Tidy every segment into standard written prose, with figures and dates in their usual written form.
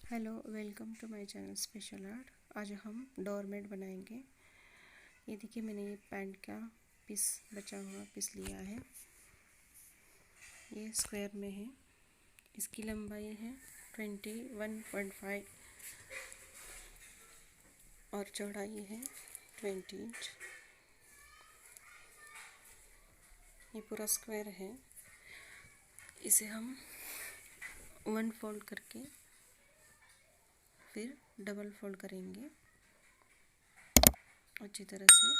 Hello, welcome to my channel special art. आज हम doormat बनाएंगे। ये देखिए, मैंने ये पैंट का पीस बचा हुआ पीस लिया है। ये स्क्वायर में है। इसकी लंबाई है 21.5 और चौड़ाई है 20 इंच। ये पूरा स्क्वायर है। इसे हम वन फोल्ड करके फिर डबल फोल्ड करेंगे अच्छी तरह से,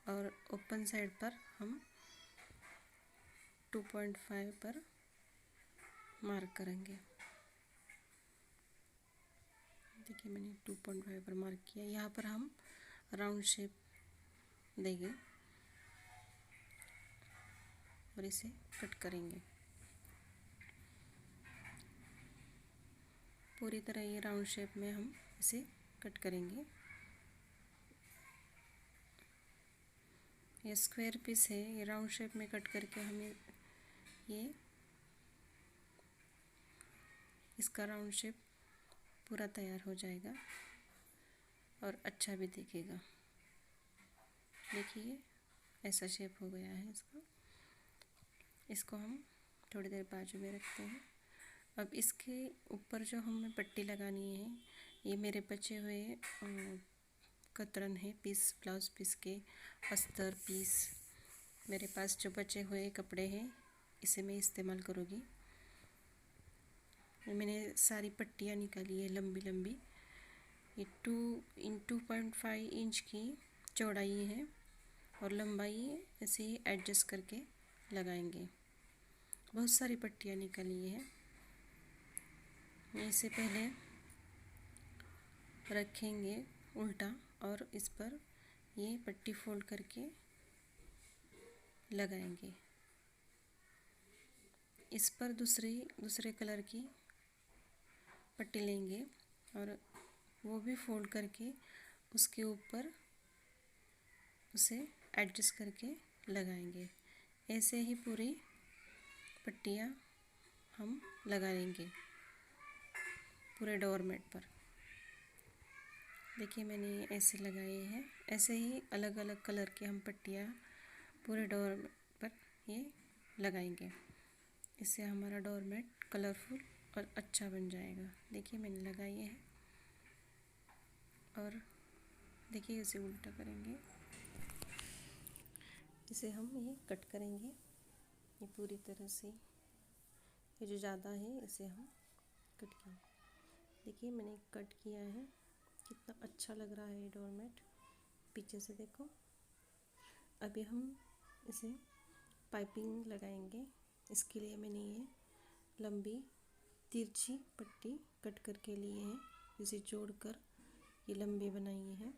और ओपन साइड पर हम 2.5 पर मार्क करेंगे। देखिए, मैंने 2.5 पर मार्क किया। यहाँ पर हम राउंड शेप देंगे और इसे कट करेंगे। पूरी तरह ये राउंड शेप में हम इसे कट करेंगे। ये स्क्वायर पीस है, ये राउंड शेप में कट करके हमें ये इसका राउंड शेप पूरा तैयार हो जाएगा और अच्छा भी दिखेगा। देखिए, ऐसा शेप हो गया है इसका। इसको हम थोड़ी देर बाजू में रखते हैं। अब इसके ऊपर जो हमें पट्टी लगानी है, ये मेरे बचे हुए कतरन है पीस, ब्लाउज पीस के अस्तर पीस। मेरे पास जो बचे हुए कपड़े हैं, इसे मैं इस्तेमाल करूँगी। मैंने सारी पट्टियाँ निकाली है लंबी लंबी। ये 2.5 इंच की चौड़ाई है और लंबाई ऐसे ही एडजस्ट करके लगाएंगे। बहुत सारी पट्टियाँ निकाली है। इसे पहले रखेंगे उल्टा और इस पर ये पट्टी फोल्ड करके लगाएंगे। इस पर दूसरे कलर की पट्टी लेंगे और वो भी फोल्ड करके उसके ऊपर उसे एडजस्ट करके लगाएंगे। ऐसे ही पूरी पट्टियाँ हम लगाएंगे पूरे डोरमेट पर। देखिए, मैंने ऐसे लगाए हैं। ऐसे ही अलग अलग कलर की हम पट्टियाँ पूरे डोरमेट पर ये लगाएंगे। इससे हमारा डोरमेट कलरफुल और अच्छा बन जाएगा। देखिए, मैंने लगाई है और देखिए इसे उल्टा करेंगे। इसे हम ये कट करेंगे। ये पूरी तरह से ये जो ज़्यादा है इसे हम कट किए। देखिए, मैंने कट किया है। कितना अच्छा लग रहा है ये डोरमेट, पीछे से देखो। अभी हम इसे पाइपिंग लगाएंगे। इसके लिए मैंने ये लंबी तिरछी पट्टी कट करके लिए है। इसे जोड़कर ये लंबी बनाई है।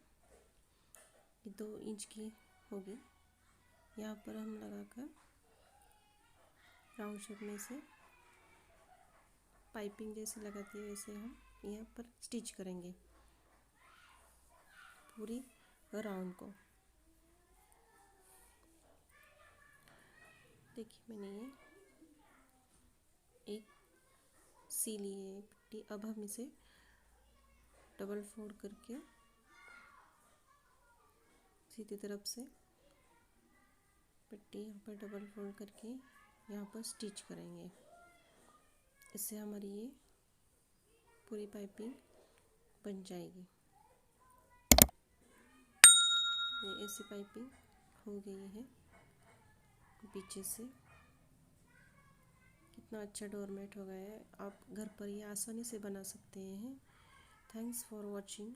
ये 2 इंच की होगी। यहाँ पर हम लगाकर राउंड शेप में से पाइपिंग जैसे लगाती है, वैसे हम यहाँ पर स्टिच करेंगे पूरी राउंड को। देखिए, मैंने ये एक सी ली है पट्टी। अब हम इसे डबल फोल्ड करके सीधी तरफ से पट्टी यहाँ पर डबल फोल्ड करके यहाँ पर स्टिच करेंगे। इससे हमारी ये पूरी पाइपिंग बन जाएगी। ये ऐसी पाइपिंग हो गई है पीछे से। कितना अच्छा डोरमेट हो गया है। आप घर पर ये आसानी से बना सकते हैं। Thanks for watching.